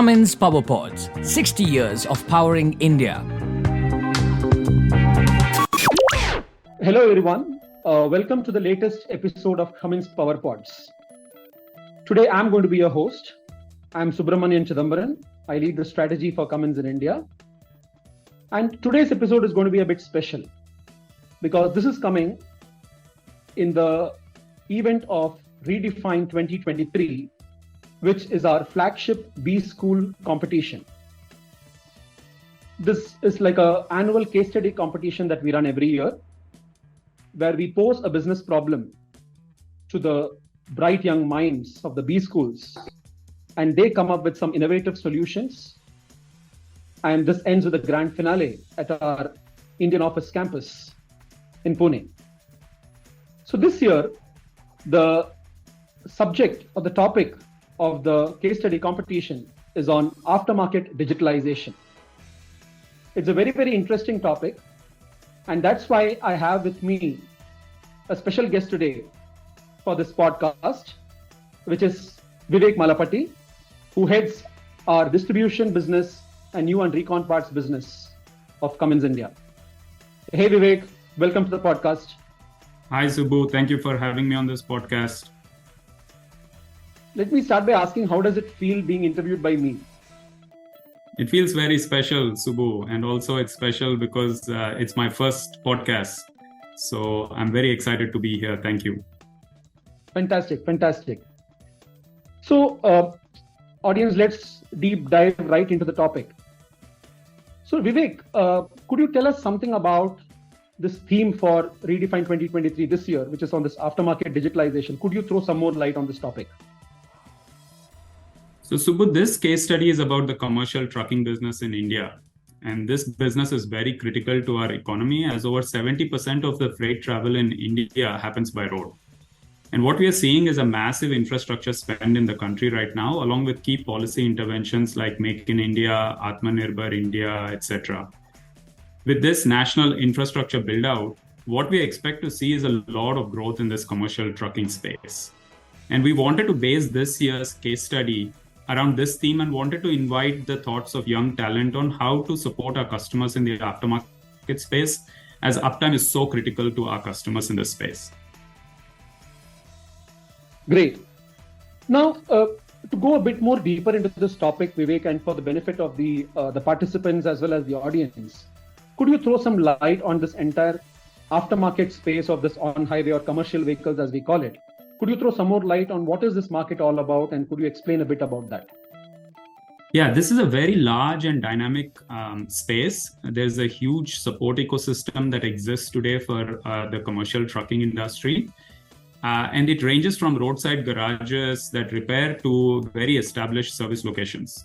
Cummins Power Pods, 60 years of powering India. Hello everyone, welcome to the latest episode of Cummins Power Pods. Today I'm going to be your host. I'm Subramanian Chidambaran. I lead the strategy for Cummins in India. And today's episode is going to be a bit special because this is coming in the event of ReDEFINE 2023, which is our flagship B-School competition. This is like an annual case study competition that we run every year, where we pose a business problem to the bright young minds of the B schools, and they come up with some innovative solutions. And this ends with a grand finale at our Indian Office campus in Pune. So this year, the subject or the topic of the case study competition is on aftermarket digitalization. It's a very, very interesting topic. And that's why I have with me a special guest today for this podcast, which is Vivek Malapati, who heads our distribution business and new and ReCon parts business of Cummins India. Hey Vivek, welcome to the podcast. Hi Subbu, thank you for having me on this podcast. Let me start by asking, how does it feel being interviewed by me? It feels very special, Subbu, and also it's special because it's my first podcast. So I'm very excited to be here. Thank you. Fantastic. So, audience, let's deep dive right into the topic. So, Vivek, could you tell us something about this theme for ReDEFINE 2023 this year, which is on this aftermarket digitalization? Could you throw some more light on this topic? So, Subbu, this case study is about the commercial trucking business in India. And this business is very critical to our economy, as over 70% of the freight travel in India happens by road. And what we are seeing is a massive infrastructure spend in the country right now, along with key policy interventions like Make in India, Atmanirbhar India, etc. With this national infrastructure build out, what we expect to see is a lot of growth in this commercial trucking space. And we wanted to base this year's case study around this theme and wanted to invite the thoughts of young talent on how to support our customers in the aftermarket space, as uptime is so critical to our customers in this space. Great. Now, to go a bit more deeper into this topic, Vivek, and for the benefit of the participants as well as the audience, could you throw some light on this entire aftermarket space of this on-highway or commercial vehicles, as we call it? Could you throw some more light on what is this market all about, and could you explain a bit about that? Yeah, this is a very large and dynamic space. There's a huge support ecosystem that exists today for the commercial trucking industry. And it ranges from roadside garages that repair to very established service locations.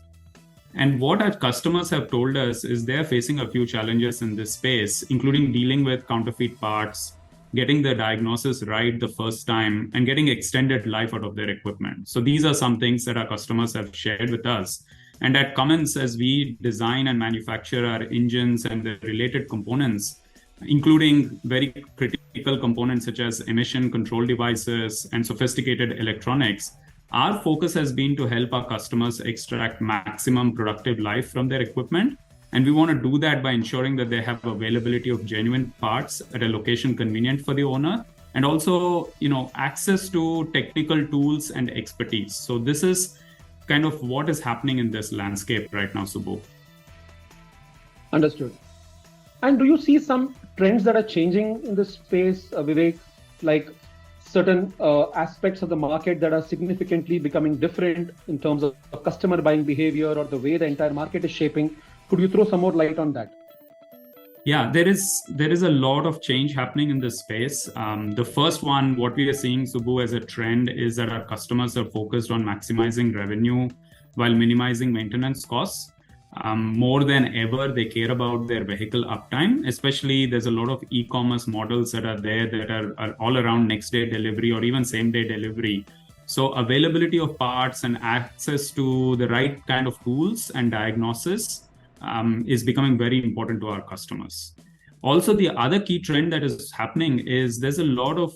And what our customers have told us is they're facing a few challenges in this space, including dealing with counterfeit parts, getting the diagnosis right the first time, and getting extended life out of their equipment. So these are some things that our customers have shared with us. And at Cummins, as we design and manufacture our engines and the related components, including very critical components such as emission control devices and sophisticated electronics, our focus has been to help our customers extract maximum productive life from their equipment. And we want to do that by ensuring that they have availability of genuine parts at a location convenient for the owner, and also, access to technical tools and expertise. So this is kind of what is happening in this landscape right now, Subbu. Understood. And do you see some trends that are changing in this space, Vivek, like certain aspects of the market that are significantly becoming different in terms of customer buying behavior or the way the entire market is shaping? Could you throw some more light on that? Yeah, there is a lot of change happening in this space. The first one, what we are seeing, Subbu, as a trend is that our customers are focused on maximizing revenue while minimizing maintenance costs. More than ever, they care about their vehicle uptime. Especially, there's a lot of e-commerce models that are there that are all around next day delivery or even same day delivery. So availability of parts and access to the right kind of tools and diagnosis is becoming very important to our customers. Also, the other key trend that is happening is there's a lot of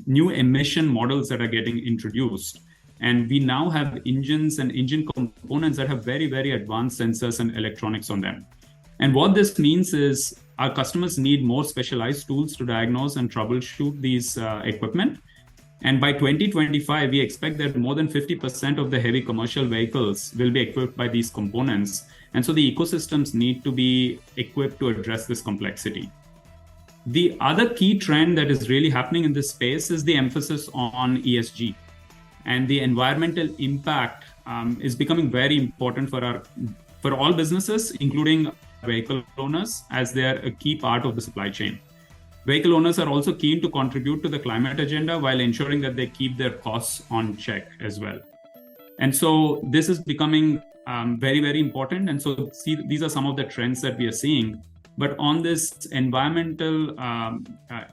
new emission models that are getting introduced. And we now have engines and engine components that have very, very advanced sensors and electronics on them. And what this means is our customers need more specialized tools to diagnose and troubleshoot these equipment. And by 2025, we expect that more than 50% of the heavy commercial vehicles will be equipped by these components. And so the ecosystems need to be equipped to address this complexity. The other key trend that is really happening in this space is the emphasis on ESG. And the environmental impact is becoming very important for all businesses, including vehicle owners, as they are a key part of the supply chain. Vehicle owners are also keen to contribute to the climate agenda while ensuring that they keep their costs on check as well. And so this is becoming very, very important. And so these are some of the trends that we are seeing. But on this environmental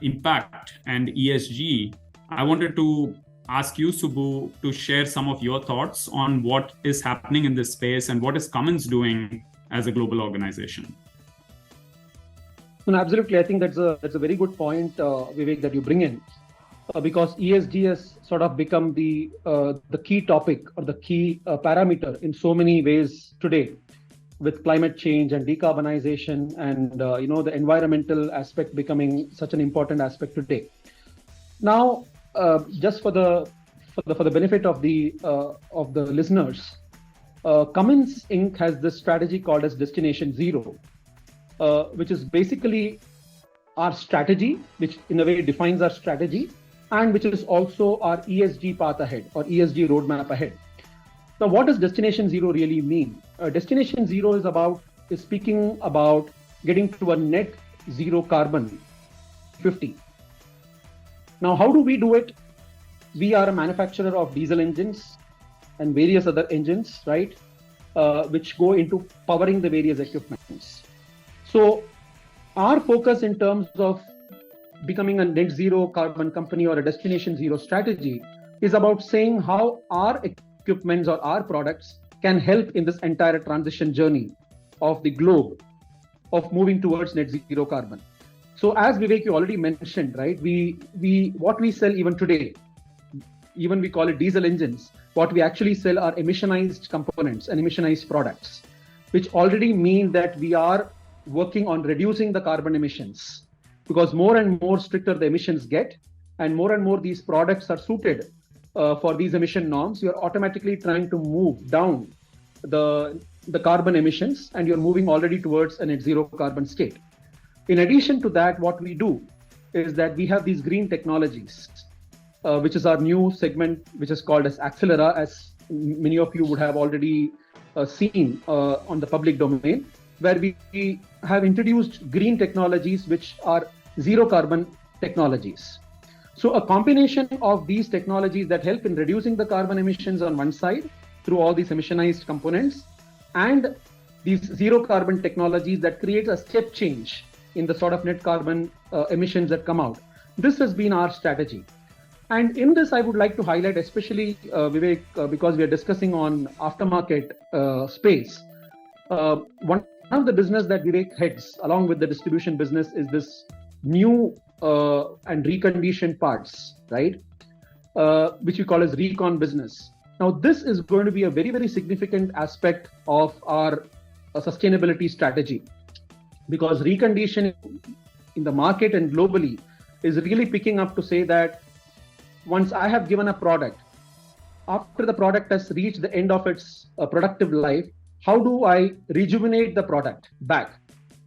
impact and ESG, I wanted to ask you, Subbu, to share some of your thoughts on what is happening in this space and what is Cummins doing as a global organization. No, absolutely. I think that's a very good point, Vivek, that you bring in, because ESG has sort of become the key topic or the key parameter in so many ways today, with climate change and decarbonization and the environmental aspect becoming such an important aspect today. Now, just for the benefit of the listeners, Cummins Inc. has this strategy called as Destination Zero, which is basically our strategy, which in a way defines our strategy, and which is also our ESG path ahead or ESG roadmap ahead. Now, what does Destination Zero really mean? Destination Zero is speaking about getting to a net zero carbon 50. Now, how do we do it? We are a manufacturer of diesel engines and various other engines, right? Which go into powering the various equipments. So our focus in terms of becoming a net zero carbon company or a destination zero strategy is about saying how our equipments or our products can help in this entire transition journey of the globe of moving towards net zero carbon. So as Vivek, you already mentioned, right? What we sell even today, even we call it diesel engines, what we actually sell are emissionized components and emissionized products, which already mean that we are working on reducing the carbon emissions, because more and more stricter the emissions get, and more these products are suited for these emission norms. You're automatically trying to move down the carbon emissions, and you're moving already towards a net zero carbon state. In addition to that, what we do is that we have these green technologies, which is our new segment, which is called as Accelera, as many of you would have already seen on the public domain, where we have introduced green technologies, which are zero carbon technologies. So a combination of these technologies that help in reducing the carbon emissions on one side through all these emissionized components, and these zero carbon technologies that create a step change in the sort of net carbon emissions that come out. This has been our strategy. And in this, I would like to highlight, especially Vivek, because we are discussing on aftermarket space. One of the business that Vivek heads along with the distribution business is this new and reconditioned parts, right? Which we call as ReCon business. Now, this is going to be a very, very significant aspect of our sustainability strategy, because reconditioning in the market and globally is really picking up to say that once I have given a product, after the product has reached the end of its productive life, how do I rejuvenate the product back?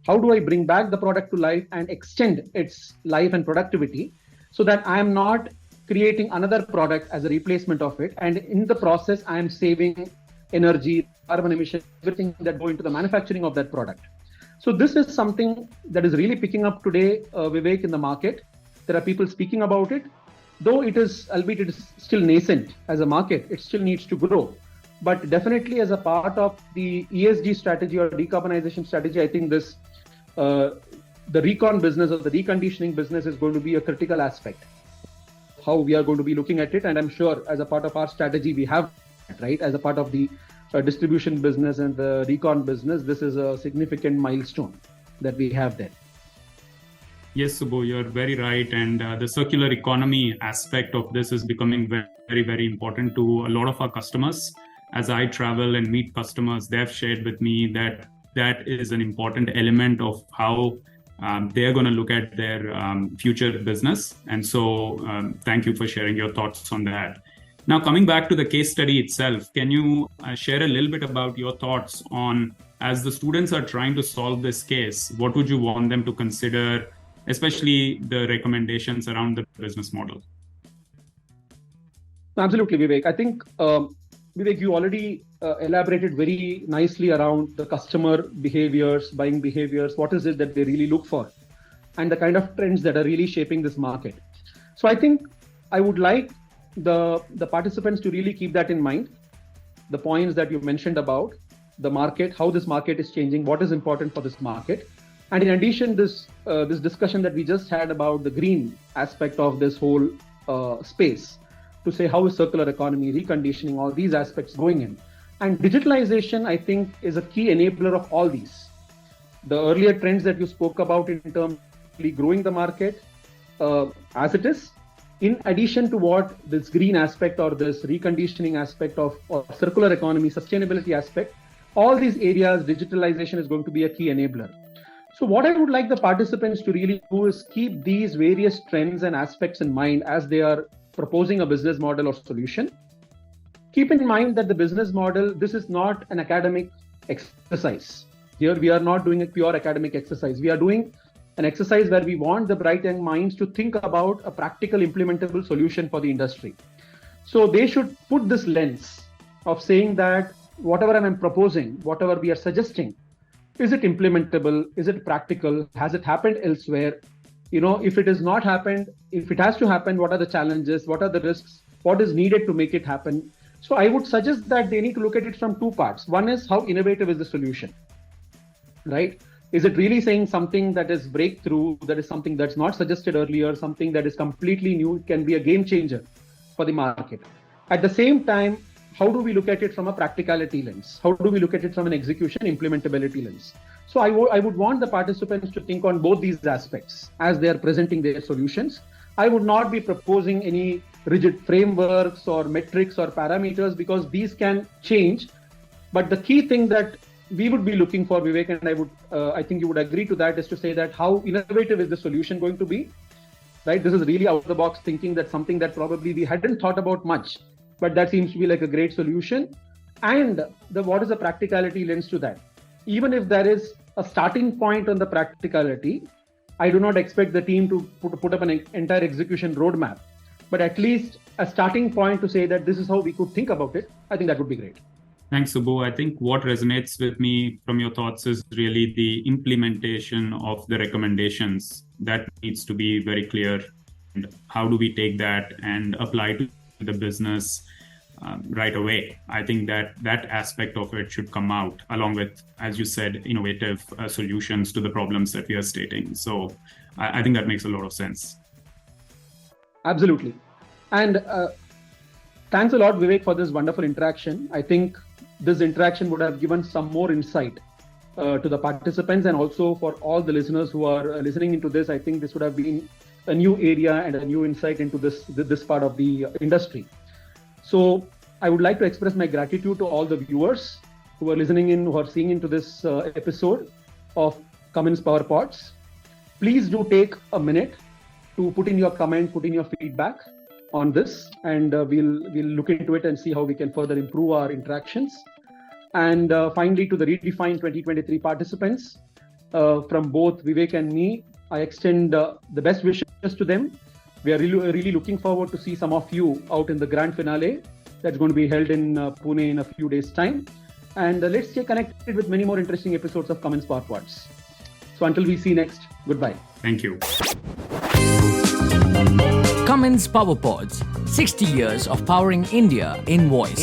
How do I bring back the product to life and extend its life and productivity so that I am not creating another product as a replacement of it? And in the process, I am saving energy, carbon emission, everything that go into the manufacturing of that product. So this is something that is really picking up today, Vivek, in the market. There are people speaking about it, though it is, albeit it is still nascent as a market, it still needs to grow. But definitely as a part of the ESG strategy or decarbonization strategy, I think this, the ReCon business or the reconditioning business is going to be a critical aspect. How we are going to be looking at it. And I'm sure as a part of our strategy, we have, right, as a part of the distribution business and the ReCon business, this is a significant milestone that we have there. Yes, Subbu, you're very right. And the circular economy aspect of this is becoming very, very important to a lot of our customers. As I travel and meet customers, they have shared with me that that is an important element of how they're going to look at their future business. And so thank you for sharing your thoughts on that. Now, coming back to the case study itself, can you share a little bit about your thoughts on, as the students are trying to solve this case, what would you want them to consider, especially the recommendations around the business model? Absolutely, Vivek. I think, Vivek, you already elaborated very nicely around the customer behaviors, buying behaviors, what is it that they really look for, and the kind of trends that are really shaping this market. So I think I would like the participants to really keep that in mind, the points that you mentioned about the market, how this market is changing, what is important for this market. And in addition, this discussion that we just had about the green aspect of this whole space, to say how is circular economy, reconditioning, all these aspects going in. And digitalization, I think, is a key enabler of all these. The earlier trends that you spoke about in terms of growing the market as it is, in addition to what this green aspect or this reconditioning aspect of or circular economy, sustainability aspect, all these areas, digitalization is going to be a key enabler. So what I would like the participants to really do is keep these various trends and aspects in mind as they are proposing a business model or solution. Keep in mind that the business model, this is not an academic exercise. Here we are not doing a pure academic exercise. We are doing an exercise where we want the bright young minds to think about a practical implementable solution for the industry. So they should put this lens of saying that whatever I'm proposing, whatever we are suggesting, is it implementable? Is it practical? Has it happened elsewhere? If it has not happened, if it has to happen, what are the challenges? What are the risks? What is needed to make it happen? So I would suggest that they need to look at it from two parts. One is how innovative is the solution, right? Is it really saying something that is breakthrough, that is something that's not suggested earlier, something that is completely new, it can be a game changer for the market. At the same time, how do we look at it from a practicality lens? How do we look at it from an execution implementability lens? So I would want the participants to think on both these aspects as they are presenting their solutions. I would not be proposing any rigid frameworks or metrics or parameters because these can change. But the key thing that we would be looking for, Vivek, and I think you would agree to that, is to say that how innovative is the solution going to be, right? This is really out of the box thinking, that's something that probably we hadn't thought about much, but that seems to be like a great solution. And what is the practicality lens to that? Even if there is a starting point on the practicality, I do not expect the team to put up an entire execution roadmap, but at least a starting point to say that this is how we could think about it. I think that would be great. Thanks, Subbu. I think what resonates with me from your thoughts is really the implementation of the recommendations. That needs to be very clear. And how do we take that and apply to the business right away? I think that aspect of it should come out along with, as you said, innovative solutions to the problems that we are stating. So I think that makes a lot of sense. Absolutely. And thanks a lot, Vivek, for this wonderful interaction. I think this interaction would have given some more insight to the participants and also for all the listeners who are listening into this. I think this would have been a new area and a new insight into this part of the industry. So I would like to express my gratitude to all the viewers who are listening in, who are seeing into this episode of Cummins Power Pods. Please do take a minute to put in your comment, put in your feedback on this, and we'll look into it and see how we can further improve our interactions. And finally, to the ReDEFINE 2023 participants, from both Vivek and me, I extend the best wishes to them. We are really looking forward to see some of you out in the grand finale that's going to be held in Pune in a few days' time. And let's stay connected with many more interesting episodes of Cummins Power Pods. So until we see next, goodbye. Thank you. Cummins Power Pods, 60 years of powering India in voice.